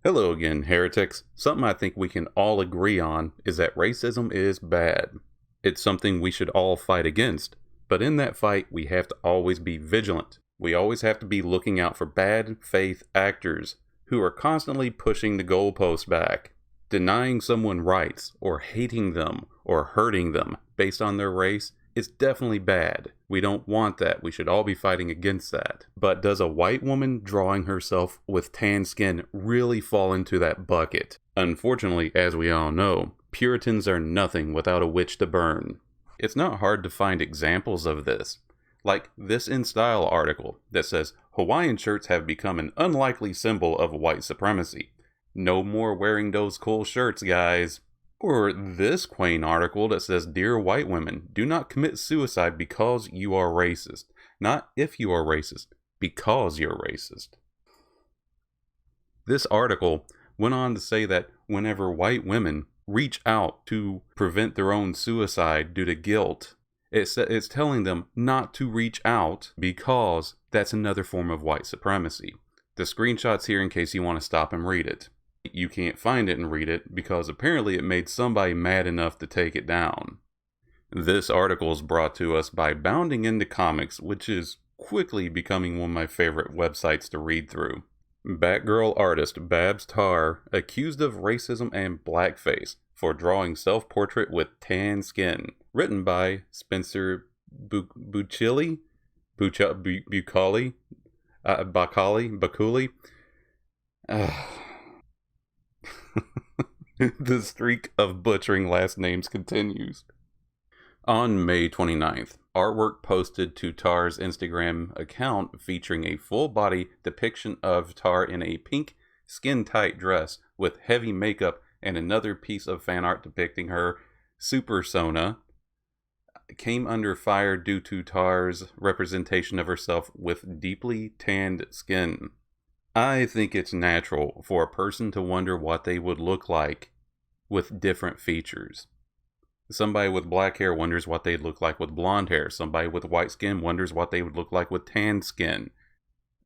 Hello again, heretics. Something I think we can all agree on is that racism is bad. It's something we should all fight against. But in that fight, we have to always be vigilant. We always have to be looking out for bad faith actors who are constantly pushing the goalpost back. Denying someone rights, or hating them, or hurting them based on their race is definitely bad. We don't want that. We should all be fighting against that. But does a white woman drawing herself with tan skin really fall into that bucket? Unfortunately, as we all know, Puritans are nothing without a witch to burn. It's not hard to find examples of this. Like this In Style article that says Hawaiian shirts have become an unlikely symbol of white supremacy. No more wearing those cool shirts, guys. Or this quaint article that says, Dear white women, do not commit suicide because you are racist. Not if you are racist, because you're racist. This article went on to say that whenever white women reach out to prevent their own suicide due to guilt, it's telling them not to reach out because that's another form of white supremacy. The screenshot's here in case you want to stop and read it. You can't find it and read it because apparently it made somebody mad enough to take it down. This article is brought to us by Bounding Into Comics, which is quickly becoming one of my favorite websites to read through. Batgirl artist Babs Tarr accused of racism and blackface for drawing self-portrait with tan skin. Written by Spencer Bucali. The streak of butchering last names continues. On May 29th, artwork posted to Tarr's Instagram account featuring a full-body depiction of Tarr in a pink, skin-tight dress with heavy makeup and another piece of fan art depicting her supersona came under fire due to Tarr's representation of herself with deeply tanned skin. I think it's natural for a person to wonder what they would look like with different features. Somebody with black hair wonders what they'd look like with blonde hair. Somebody with white skin wonders what they would look like with tan skin.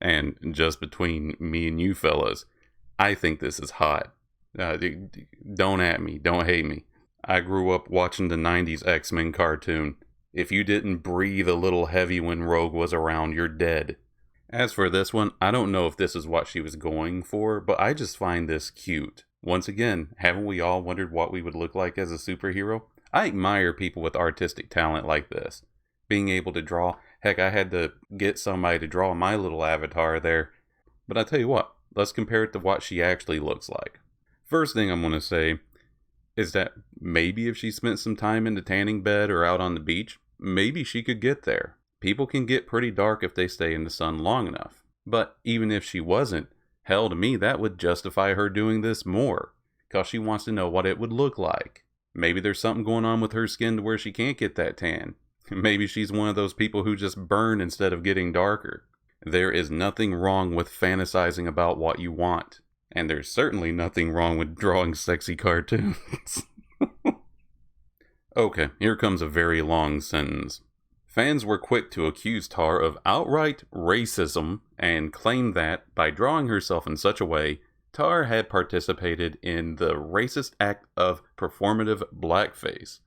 And just between me and you fellas, I think this is hot. Don't at me. Don't hate me. I grew up watching the 90s X-Men cartoon. If you didn't breathe a little heavy when Rogue was around, you're dead. As for this one, I don't know if this is what she was going for, but I just find this cute. Once again, haven't we all wondered what we would look like as a superhero? I admire people with artistic talent like this. Being able to draw, heck, I had to get somebody to draw my little avatar there. But I tell you what, let's compare it to what she actually looks like. First thing I'm going to say is that maybe if she spent some time in the tanning bed or out on the beach, maybe she could get there. People can get pretty dark if they stay in the sun long enough. But even if she wasn't, hell to me that would justify her doing this more. Because she wants to know what it would look like. Maybe there's something going on with her skin to where she can't get that tan. Maybe she's one of those people who just burn instead of getting darker. There is nothing wrong with fantasizing about what you want. And there's certainly nothing wrong with drawing sexy cartoons. Okay, here comes a very long sentence. Fans were quick to accuse Tarr of outright racism and claimed that, by drawing herself in such a way, Tarr had participated in the racist act of performative blackface,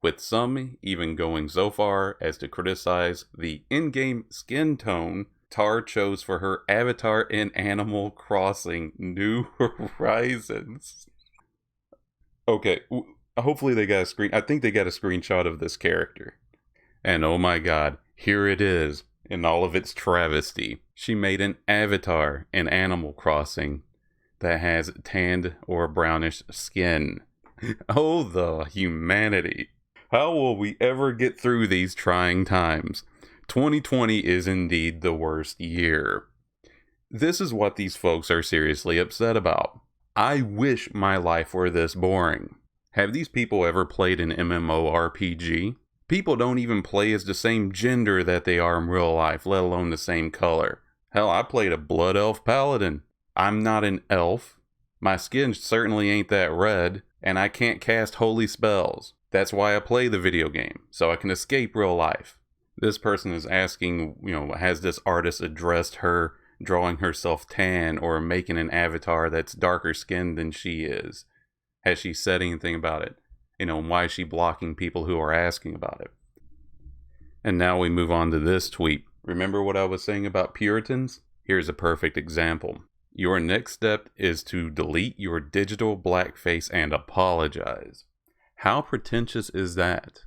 with some even going so far as to criticize the in-game skin tone Tarr chose for her avatar in Animal Crossing New Horizons. Okay, hopefully they got a screen. I think they got a screenshot of this character. And oh my god, here it is, in all of its travesty. She made an avatar in Animal Crossing that has tanned or brownish skin. Oh, the humanity. How will we ever get through these trying times? 2020 is indeed the worst year. This is what these folks are seriously upset about. I wish my life were this boring. Have these people ever played an MMORPG? People don't even play as the same gender that they are in real life, let alone the same color. Hell, I played a Blood Elf Paladin. I'm not an elf. My skin certainly ain't that red, and I can't cast holy spells. That's why I play the video game, so I can escape real life. This person is asking, has this artist addressed her drawing herself tan or making an avatar that's darker skinned than she is? Has she said anything about it? Why is she blocking people who are asking about it? And now we move on to this tweet. Remember what I was saying about Puritans? Here's a perfect example. Your next step is to delete your digital blackface and apologize. How pretentious is that?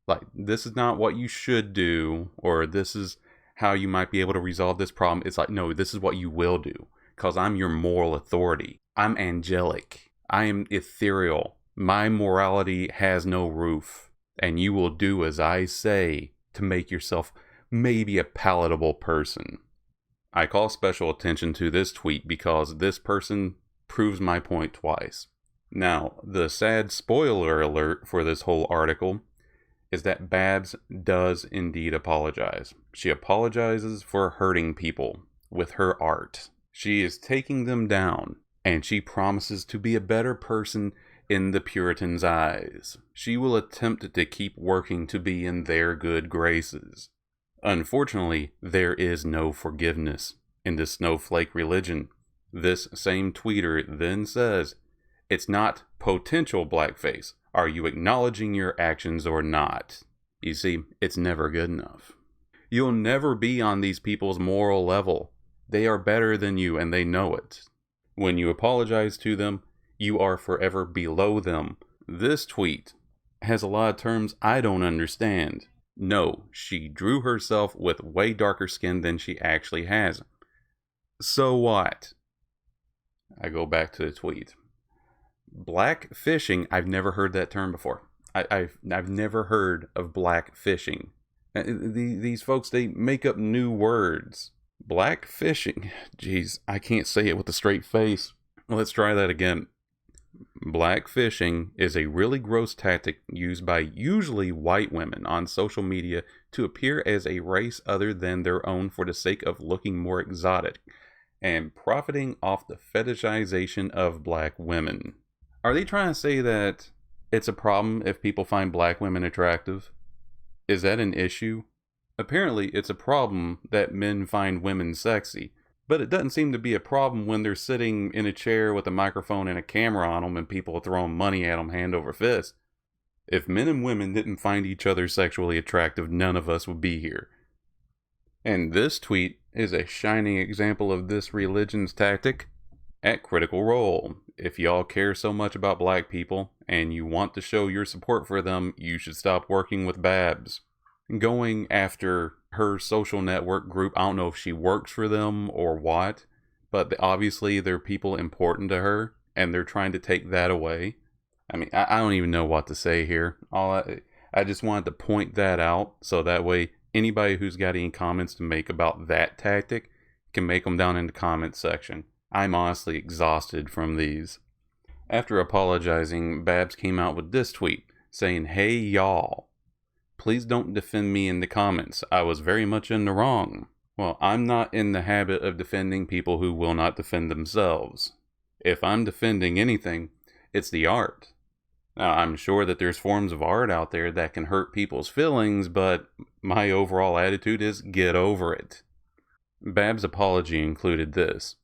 Like, this is not what you should do, or this is how you might be able to resolve this problem. It's like, no, this is what you will do, because I'm your moral authority. I'm angelic. I am ethereal. My morality has no roof, and you will do as I say to make yourself maybe a palatable person. I call special attention to this tweet because this person proves my point twice. Now, the sad spoiler alert for this whole article is that Babs does indeed apologize. She apologizes for hurting people with her art. She is taking them down, and she promises to be a better person in the Puritans' eyes. She will attempt to keep working to be in their good graces. Unfortunately, there is no forgiveness in the snowflake religion. This same tweeter then says, "It's not potential blackface. Are you acknowledging your actions or not?" You see, it's never good enough. You'll never be on these people's moral level. They are better than you, and they know it. When you apologize to them, you are forever below them. This tweet has a lot of terms I don't understand. No, she drew herself with way darker skin than she actually has. So what? I go back to the tweet. Black fishing, I've never heard that term before. I've never heard of black fishing. These folks, they make up new words. Black fishing, geez, I can't say it with a straight face. Let's try that again. Black fishing is a really gross tactic used by usually white women on social media to appear as a race other than their own for the sake of looking more exotic and profiting off the fetishization of black women. Are they trying to say that it's a problem if people find black women attractive? Is that an issue? Apparently, it's a problem that men find women sexy. But it doesn't seem to be a problem when they're sitting in a chair with a microphone and a camera on them and people are throwing money at them hand over fist. If men and women didn't find each other sexually attractive, none of us would be here. And this tweet is a shining example of this religion's tactic. At Critical Role, if y'all care so much about black people and you want to show your support for them, you should stop working with Babs. Going after her social network group, I don't know if she works for them or what, but obviously they're people important to her and they're trying to take that away. I mean, I don't even know what to say here. I just wanted to point that out so that way anybody who's got any comments to make about that tactic can make them down in the comments section. I'm honestly exhausted from these. After apologizing, Babs came out with this tweet saying, "Hey y'all, please don't defend me in the comments. I was very much in the wrong." Well, I'm not in the habit of defending people who will not defend themselves. If I'm defending anything, it's the art. Now, I'm sure that there's forms of art out there that can hurt people's feelings, but my overall attitude is get over it. Babs' apology included this: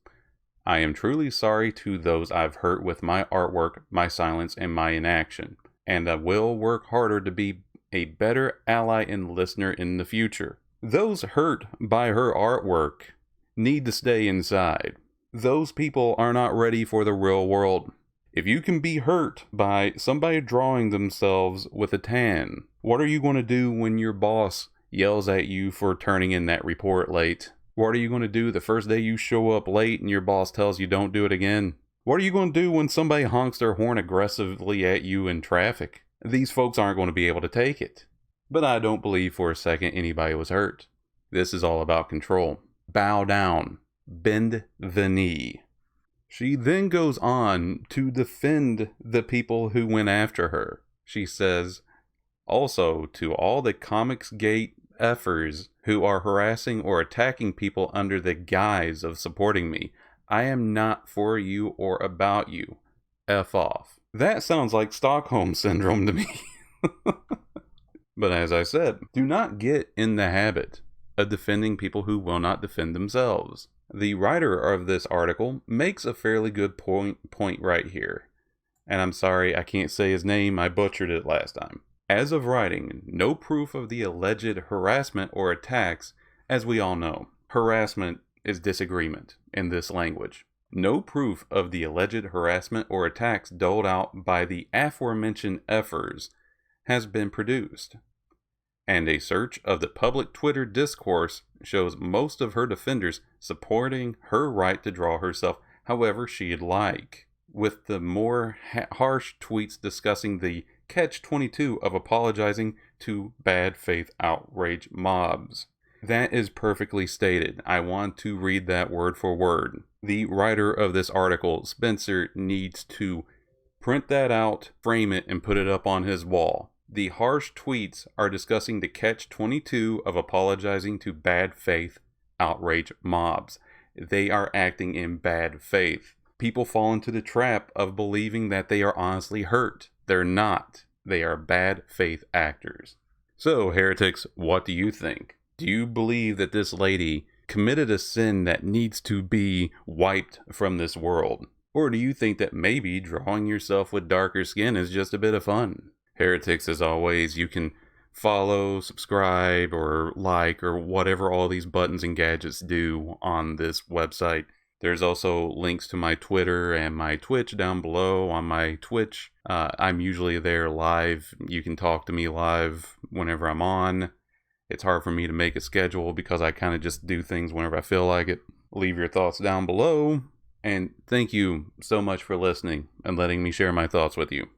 "I am truly sorry to those I've hurt with my artwork, my silence, and my inaction, and I will work harder to be a better ally and listener in the future. Those hurt by her artwork need to stay inside. Those people are not ready for the real world. If you can be hurt by somebody drawing themselves with a tan, what are you going to do when your boss yells at you for turning in that report late? What are you going to do the first day you show up late and your boss tells you don't do it again? What are you going to do when somebody honks their horn aggressively at you in traffic? These folks aren't going to be able to take it." But I don't believe for a second anybody was hurt. This is all about control. Bow down. Bend the knee. She then goes on to defend the people who went after her. She says, "Also, to all the Comicsgate effers who are harassing or attacking people under the guise of supporting me, I am not for you or about you. F off." That sounds like Stockholm Syndrome to me. But as I said, do not get in the habit of defending people who will not defend themselves. The writer of this article makes a fairly good point right here. And I'm sorry, I can't say his name, I butchered it last time. As of writing, no proof of the alleged harassment or attacks, as we all know. Harassment is disagreement in this language. No proof of the alleged harassment or attacks doled out by the aforementioned effers has been produced. And a search of the public Twitter discourse shows most of her defenders supporting her right to draw herself however she'd like, with the more harsh tweets discussing the catch-22 of apologizing to bad faith outrage mobs. That is perfectly stated. I want to read that word for word. The writer of this article, Spencer, needs to print that out, frame it, and put it up on his wall. The harsh tweets are discussing the catch-22 of apologizing to bad faith outrage mobs. They are acting in bad faith. People fall into the trap of believing that they are honestly hurt. They're not. They are bad faith actors. So, heretics, what do you think? Do you believe that this lady committed a sin that needs to be wiped from this world? Or do you think that maybe drawing yourself with darker skin is just a bit of fun? Heretics, as always, you can follow, subscribe, or like, or whatever all these buttons and gadgets do on this website. There's also links to my Twitter and my Twitch down below. On my Twitch, I'm usually there live. You can talk to me live whenever I'm on. It's hard for me to make a schedule because I kind of just do things whenever I feel like it. Leave your thoughts down below. And thank you so much for listening and letting me share my thoughts with you.